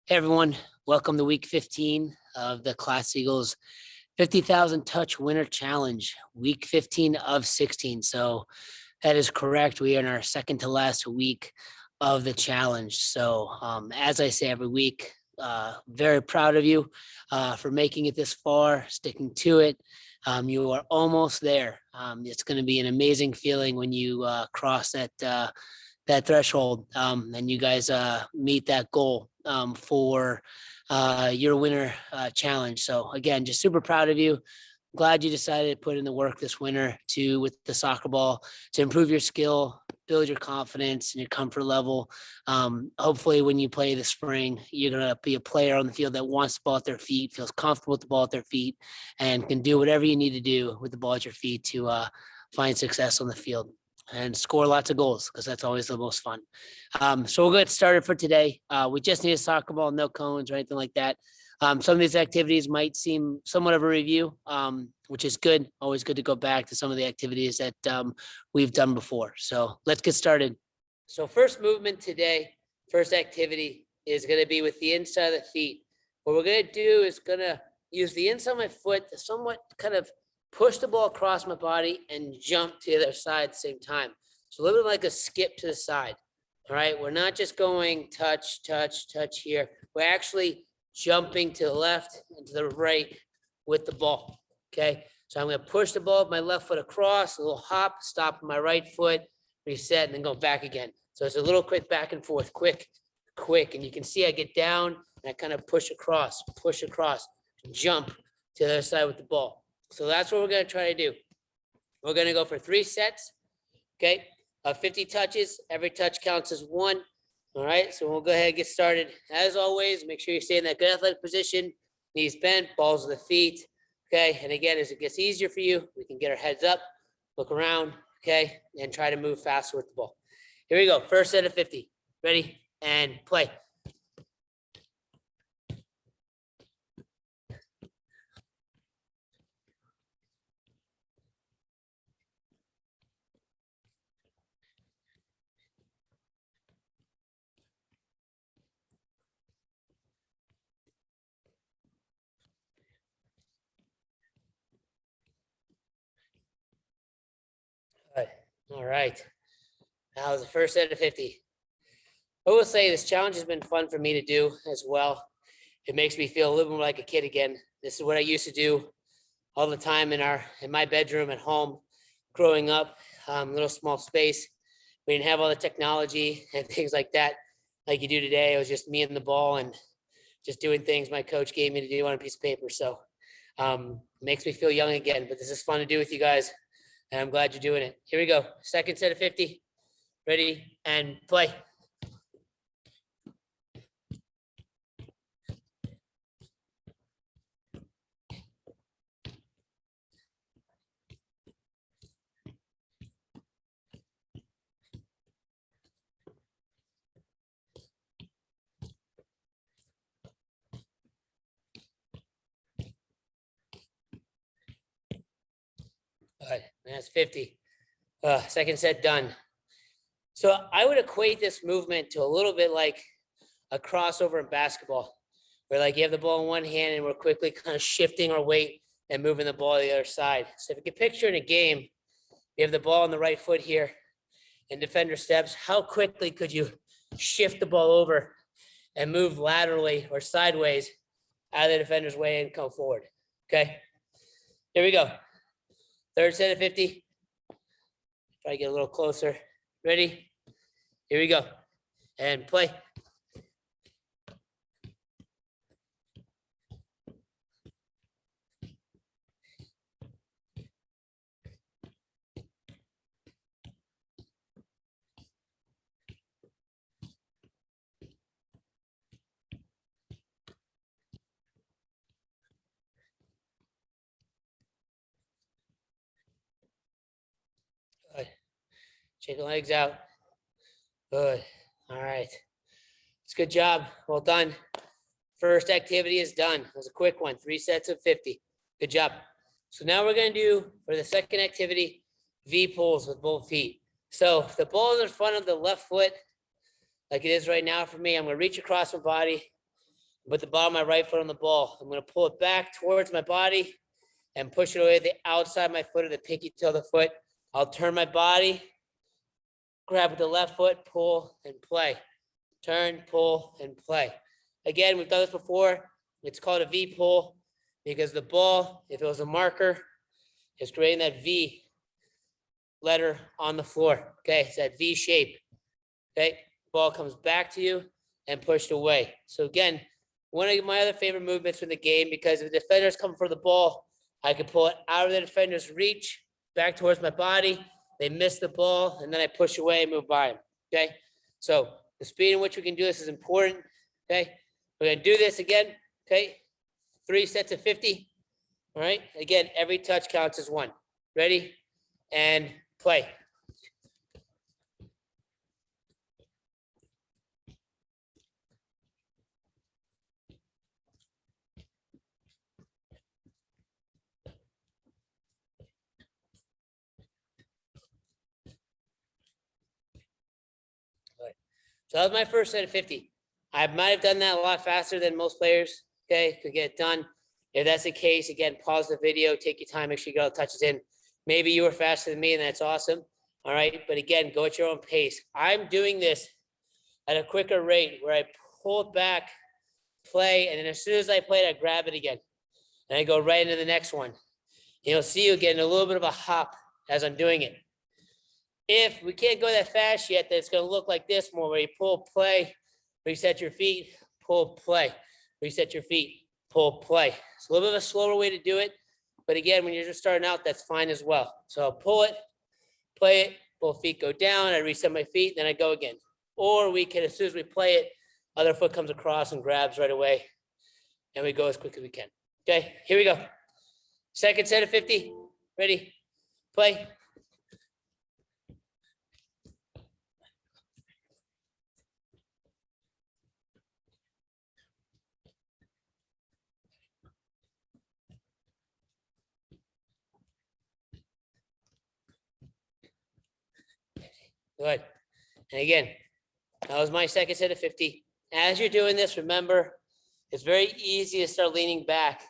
Hey everyone, welcome to week 15 of the Class Eagles 50,000 touch winter challenge, week 15 of 16. So that is correct. We are in our second to last week of the challenge. So as I say every week, very proud of you for making it this far, sticking to it. You are almost there. It's going to be an amazing feeling when you cross that threshold and you guys meet that goal for your winter challenge. So again, just super proud of you. Glad you decided to put in the work this winter with the soccer ball to improve your skill, build your confidence and your comfort level. Hopefully when you play this spring, you're going to be a player on the field that wants the ball at their feet, feels comfortable with the ball at their feet, and can do whatever you need to do with the ball at your feet to find success on the field and score lots of goals, because that's always the most fun. So we'll get started for today. We just need a soccer ball, no cones or anything like that. Some of these activities might seem somewhat of a review, which is good. Always good to go back to some of the activities that we've done before. So let's get started. So first movement today, first activity is going to be with the inside of the feet. What we're going to do is going to use the inside of my foot to somewhat kind of push the ball across my body and jump to the other side at the same time. So a little bit like a skip to the side. All right, we're not just going touch, touch, touch here. We're actually jumping to the left and to the right with the ball. Okay, so I'm going to push the ball with my left foot across, a little hop, stop my right foot, reset, and then go back again. So it's a little quick back and forth, quick. And you can see I get down and I kind of push across, jump to the other side with the ball. So that's what we're going to try to do. We're going to go for 3 sets, okay, of 50 touches. Every touch counts as 1. All right, so we'll go ahead and get started. As always, make sure you stay in that good athletic position, knees bent, balls of the feet, okay? And again, as it gets easier for you, we can get our heads up, look around, okay, and try to move faster with the ball. Here we go, first set of 50. Ready, and play. All right, that was the first set of 50. I will say this challenge has been fun for me to do as well. It makes me feel a little more like a kid again. This is what I used to do all the time in my bedroom at home growing up, little small space. We didn't have all the technology and things like that like you do today. It was just me and the ball and just doing things my coach gave me to do on a piece of paper. So makes me feel young again, but this is fun to do with you guys and I'm glad you're doing it. Here we go. Second set of 50. Ready, and play. All right, that's 50. Second set done. So I would equate this movement to a little bit like a crossover in basketball, where like you have the ball in one hand and we're quickly kind of shifting our weight and moving the ball to the other side. So if you can picture in a game, you have the ball on the right foot here and defender steps, how quickly could you shift the ball over and move laterally or sideways out of the defender's way and come forward? Okay, here we go. Third set of 50. Try to get a little closer. Ready? Here we go. And play. Good. Chicken legs out. Good. All right. It's a good job. Well done. First activity is done. It was a quick one. 3 sets of 50. Good job. So now we're going to do, for the second activity, V pulls with both feet. So if the ball is in front of the left foot, like it is right now for me, I'm going to reach across my body Put the bottom of my right foot on the ball. I'm going to pull it back towards my body and push it away the outside of my foot or the pinky toe of the foot. I'll turn my body, grab with the left foot, pull and play. Turn, pull, and play. Again, we've done this before. It's called a V pull because the ball, if it was a marker, is creating that V letter on the floor. Okay, it's that V shape. Okay, ball comes back to you and pushed away. So again, one of my other favorite movements in the game, because if the defenders come for the ball, I can pull it out of the defender's reach, back towards my body. They miss the ball, and then I push away and move by them. Okay, so the speed in which we can do this is important. Okay, we're gonna do this again. Okay, 3 sets of 50. All right, again, every touch counts as one. Ready and play. So that was my first set of 50. I might have done that a lot faster than most players, okay, to get it done. If that's the case, again, pause the video, take your time, make sure you get all the touches in. Maybe you were faster than me, and that's awesome. All right, but again, go at your own pace. I'm doing this at a quicker rate where I pull it back, play, and then as soon as I play it, I grab it again. And I go right into the next one. You'll see you getting a little bit of a hop as I'm doing it. If we can't go that fast yet, then it's going to look like this more, where you pull, play, reset your feet, pull, play, reset your feet, pull, play. It's a little bit of a slower way to do it. But again, when you're just starting out, that's fine as well. So I'll pull it, play it, both feet go down, I reset my feet, then I go again. Or we can, as soon as we play it, other foot comes across and grabs right away, and we go as quick as we can. Okay, here we go. Second set of 50. Ready, play. Good. And again, that was my second set of 50. As you're doing this, remember, it's very easy to start leaning back.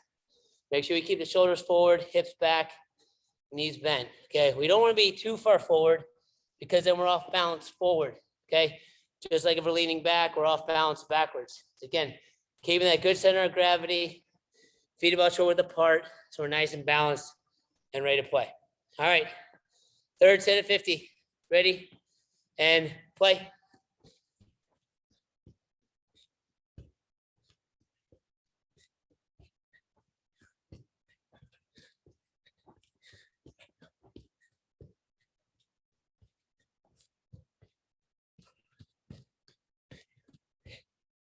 Make sure you keep the shoulders forward, hips back, knees bent. Okay, we don't want to be too far forward because then we're off balance forward. Okay, just like if we're leaning back, we're off balance backwards. So again, keeping that good center of gravity, feet about shoulder width apart, so we're nice and balanced and ready to play. All right, third set of 50. Ready and play.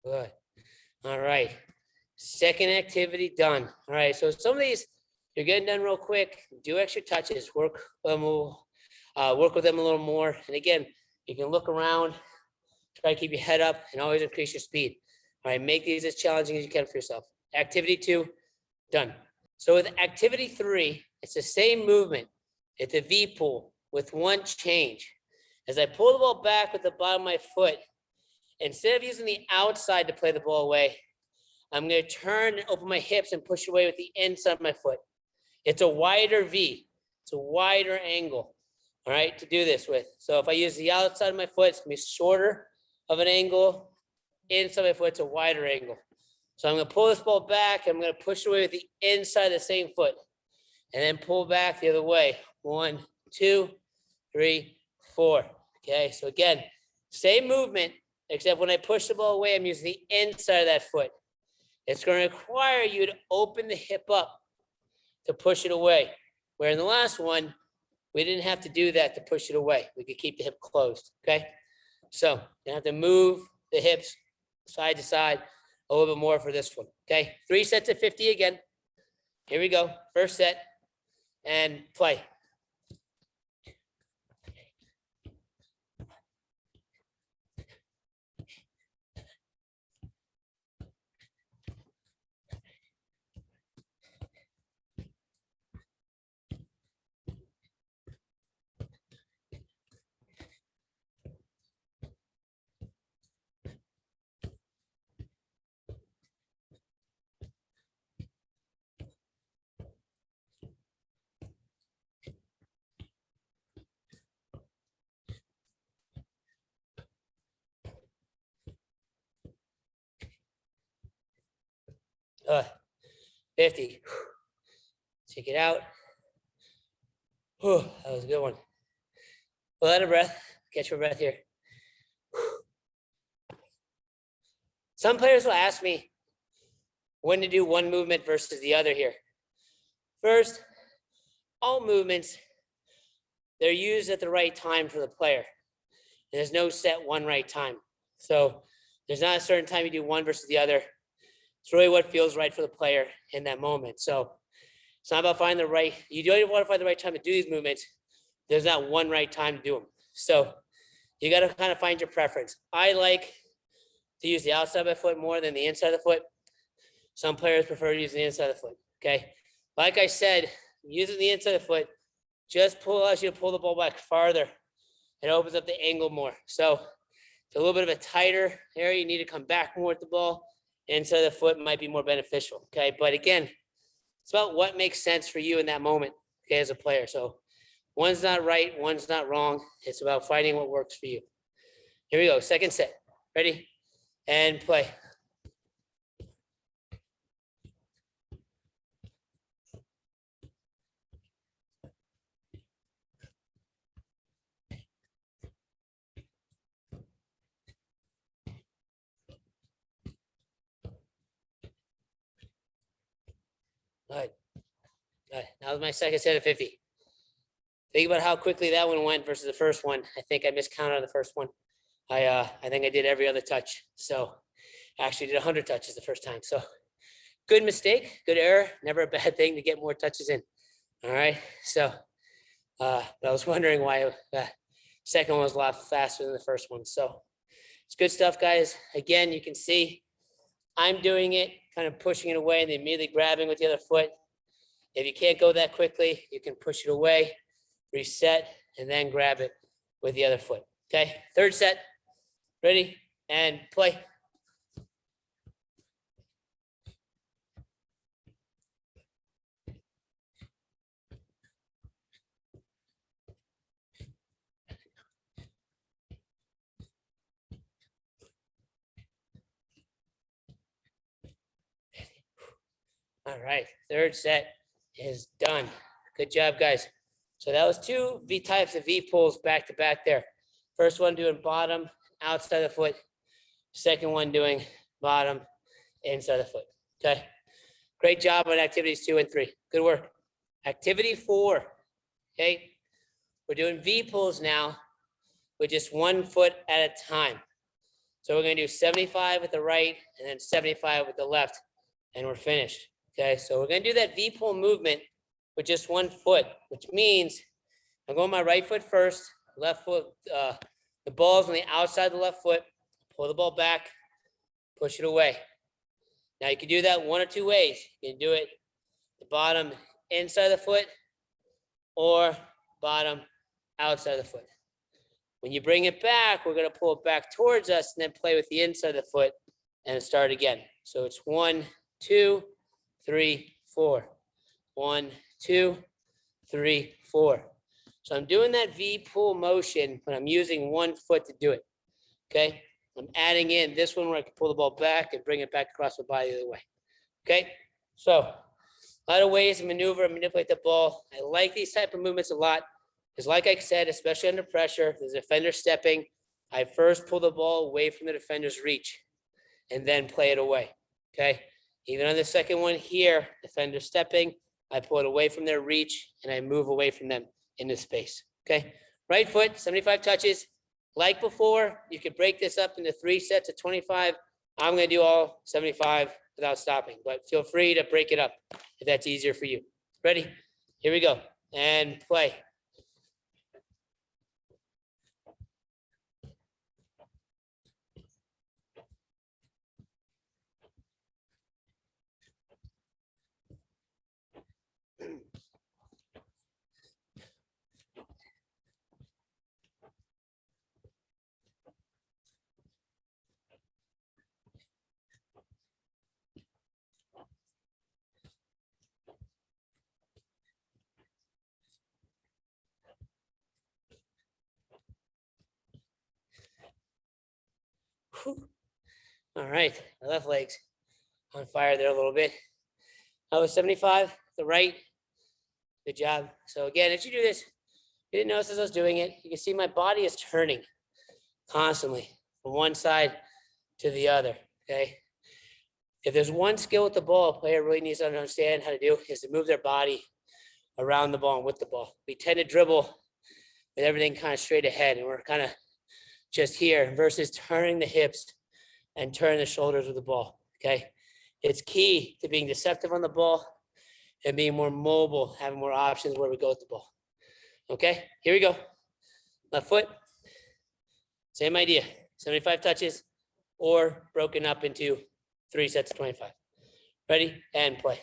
Good. All right. Second activity done. All right. So some of these you're getting done real quick. Do extra touches. Work with them a little more. And again, you can look around. Try to keep your head up and always increase your speed. All right. Make these as challenging as you can for yourself. Activity 2, done. So with activity 3, it's the same movement. It's a V pull with one change. As I pull the ball back with the bottom of my foot, instead of using the outside to play the ball away, I'm going to turn and open my hips and push away with the inside of my foot. It's a wider V. It's a wider angle, all right, to do this with. So if I use the outside of my foot, it's going to be shorter of an angle. Inside my foot, it's a wider angle. So I'm going to pull this ball back. I'm going to push away with the inside of the same foot and then pull back the other way. 1, 2, 3, 4. Okay, so again, same movement, except when I push the ball away, I'm using the inside of that foot. It's going to require you to open the hip up to push it away. Where in the last one, we didn't have to do that to push it away. We could keep the hip closed, okay? So you have to move the hips side to side a little bit more for this one, okay? 3 sets of 50 again. Here we go. First set and play. 50. Take it out. Whew, that was a good one. Pull out a breath. Catch your breath here. Some players will ask me when to do one movement versus the other here. First, all movements, they're used at the right time for the player. There's no set one right time. So there's not a certain time you do one versus the other. It's really what feels right for the player in that moment. So it's not about finding the right, you don't want to find the right time to do these movements. There's not one right time to do them. So you got to kind of find your preference. I like to use the outside of my foot more than the inside of the foot. Some players prefer using the inside of the foot, okay? Like I said, using the inside of the foot just allows you to pull the ball back farther. It opens up the angle more. So it's a little bit of a tighter area. You need to come back more with the ball. Inside of the foot might be more beneficial, okay? But again, it's about what makes sense for you in that moment, okay, as a player. So one's not right, one's not wrong. It's about finding what works for you. Here we go, second set. Ready? And play. All right. Now was my second set of 50. Think about how quickly that one went versus the first one. I think I miscounted on the first one. I think I did every other touch. So I actually did 100 touches the first time. So good mistake, good error. Never a bad thing to get more touches in. All right. So but I was wondering why the second one was a lot faster than the first one. So it's good stuff, guys. Again, you can see I'm doing it, kind of pushing it away and then immediately grabbing with the other foot. If you can't go that quickly, you can push it away, reset, and then grab it with the other foot. Okay, third set. Ready? And play. All right, third set is done. Good job, guys. So that was two V types of V pulls back to back there. First one doing bottom, outside the foot. Second one doing bottom, inside the foot. Okay. Great job on activities 2 and 3. Good work. Activity 4. Okay. We're doing V pulls now with just 1 foot at a time. So we're going to do 75 with the right and then 75 with the left, and we're finished. Okay. So we're going to do that V pull movement with just 1 foot, which means I'm going my right foot first, left foot, the ball's on the outside of the left foot, pull the ball back, push it away. Now you can do that one or two ways. You can do it the bottom inside the foot or bottom outside the foot. When you bring it back, we're going to pull it back towards us and then play with the inside of the foot and start again. So it's 1, 2, 3, 4. 1, 2, 3, 4. So I'm doing that V pull motion, but I'm using 1 foot to do it. Okay. I'm adding in this one where I can pull the ball back and bring it back across the body the other way. Okay. So a lot of ways to maneuver and manipulate the ball. I like these type of movements a lot because, like I said, especially under pressure, there's a defender stepping. I first pull the ball away from the defender's reach and then play it away. Okay. Even on the second one here, defender stepping, I pull it away from their reach and I move away from them into space. Okay. Right foot, 75 touches. Like before, you could break this up into 3 sets of 25. I'm going to do all 75 without stopping, but feel free to break it up if that's easier for you. Ready? Here we go. And play. Whew. All right, my left legs. on fire there a little bit. I was 75, the right. Good job. So again, if you do this, you didn't notice as I was doing it, you can see my body is turning constantly from one side to the other, okay? If there's one skill with the ball, a player really needs to understand how to do is to move their body around the ball and with the ball. We tend to dribble with everything kind of straight ahead, and we're kind of just here versus turning the hips and turning the shoulders with the ball, okay? It's key to being deceptive on the ball and being more mobile, having more options where we go with the ball. Okay, here we go. Left foot, same idea, 75 touches or broken up into 3 sets of 25. Ready and play.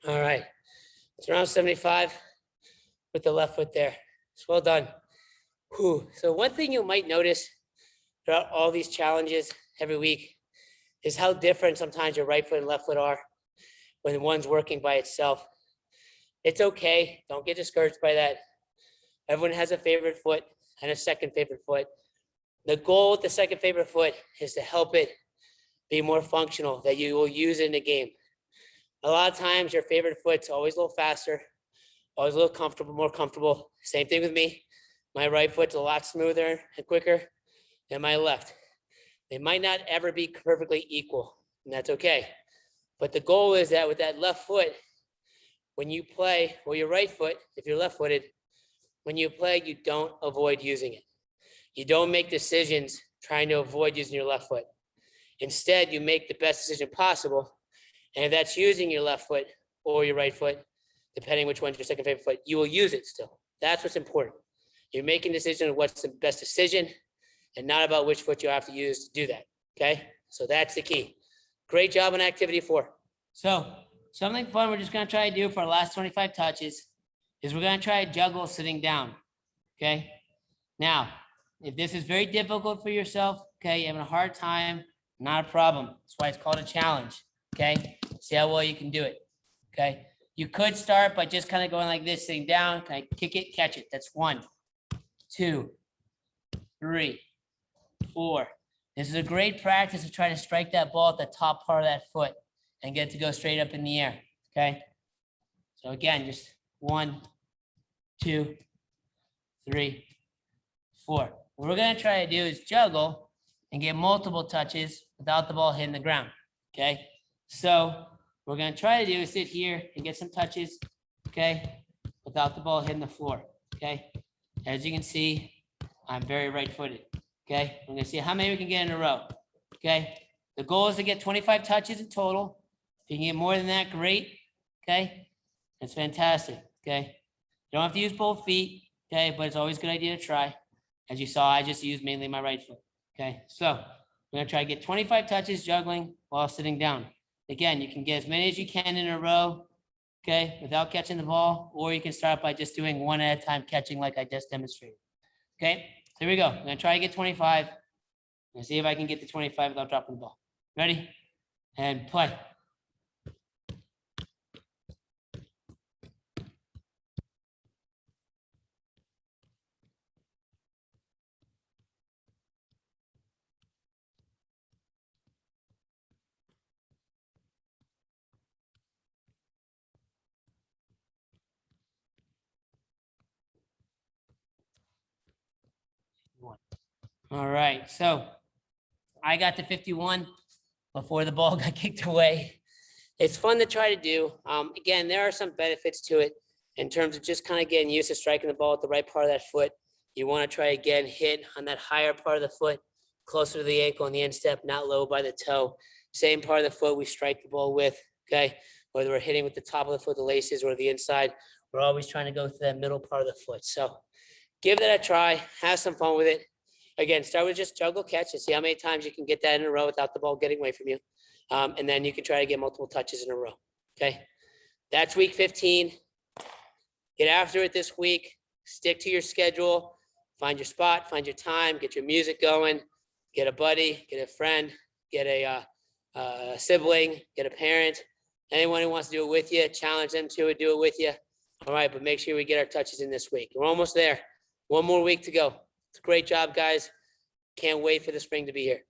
All right, it's around 75 with the left foot there. It's well done. Whew. So one thing you might notice throughout all these challenges every week is how different sometimes your right foot and left foot are when one's working by itself. It's okay, don't get discouraged by that. Everyone has a favorite foot and a second favorite foot. The goal with the second favorite foot is to help it be more functional, that you will use it in the game. A lot of times your favorite foot's always a little faster, always a little comfortable, more comfortable. Same thing with me. My right foot's a lot smoother and quicker than my left. They might not ever be perfectly equal, and that's okay. But the goal is that with that left foot, when you play, or your right foot, if you're left-footed, when you play, you don't avoid using it. You don't make decisions trying to avoid using your left foot. Instead, you make the best decision possible. And if that's using your left foot or your right foot, depending which one's your second favorite foot, you will use it still. That's what's important. You're making a decision of what's the best decision and not about which foot you have to use to do that, okay? So that's the key. Great job on activity 4. So something fun we're just gonna try to do for our last 25 touches is we're gonna try to juggle sitting down, okay? Now, if this is very difficult for yourself, okay, you're having a hard time, not a problem. That's why it's called a challenge, okay? See how well you can do it, okay? You could start by just kind of going like this, sitting down, kind of kick it, catch it. That's 1, 2, 3, 4. This is a great practice to try to strike that ball at the top part of that foot and get it to go straight up in the air, okay? So again, just 1, 2, 3, 4. What we're gonna try to do is juggle and get multiple touches without the ball hitting the ground, okay? So what we're gonna try to do is sit here and get some touches, okay, without the ball hitting the floor, okay? As you can see, I'm very right-footed, okay? We're gonna see how many we can get in a row, okay? The goal is to get 25 touches in total. If you can get more than that, great, okay? That's fantastic, okay? You don't have to use both feet, okay, but it's always a good idea to try. As you saw, I just used mainly my right foot, okay? So we're gonna try to get 25 touches juggling while sitting down. Again, you can get as many as you can in a row, okay, without catching the ball, or you can start by just doing one at a time, catching like I just demonstrated, okay? So here we go. I'm gonna try to get 25. I'm gonna see if I can get to 25 without dropping the ball. Ready? And play. All right, so I got to 51 before the ball got kicked away. It's fun to try to do. Again, there are some benefits to it in terms of just kind of getting used to striking the ball at the right part of that foot. You want to try again, hit on that higher part of the foot closer to the ankle on the instep, not low by the toe. Same part of the foot we strike the ball with, okay? Whether we're hitting with the top of the foot, the laces, or the inside, we're always trying to go through that middle part of the foot. So give that a try, have some fun with it. Again, start with just juggle catch and see how many times you can get that in a row without the ball getting away from you. And then you can try to get multiple touches in a row, okay? That's week 15. Get after it this week. Stick to your schedule. Find your spot, find your time, get your music going, get a buddy, get a friend, get a sibling, get a parent, anyone who wants to do it with you, challenge them to it, do it with you. All right, but make sure we get our touches in this week. We're almost there. One more week to go. It's a great job, guys. Can't wait for the spring to be here.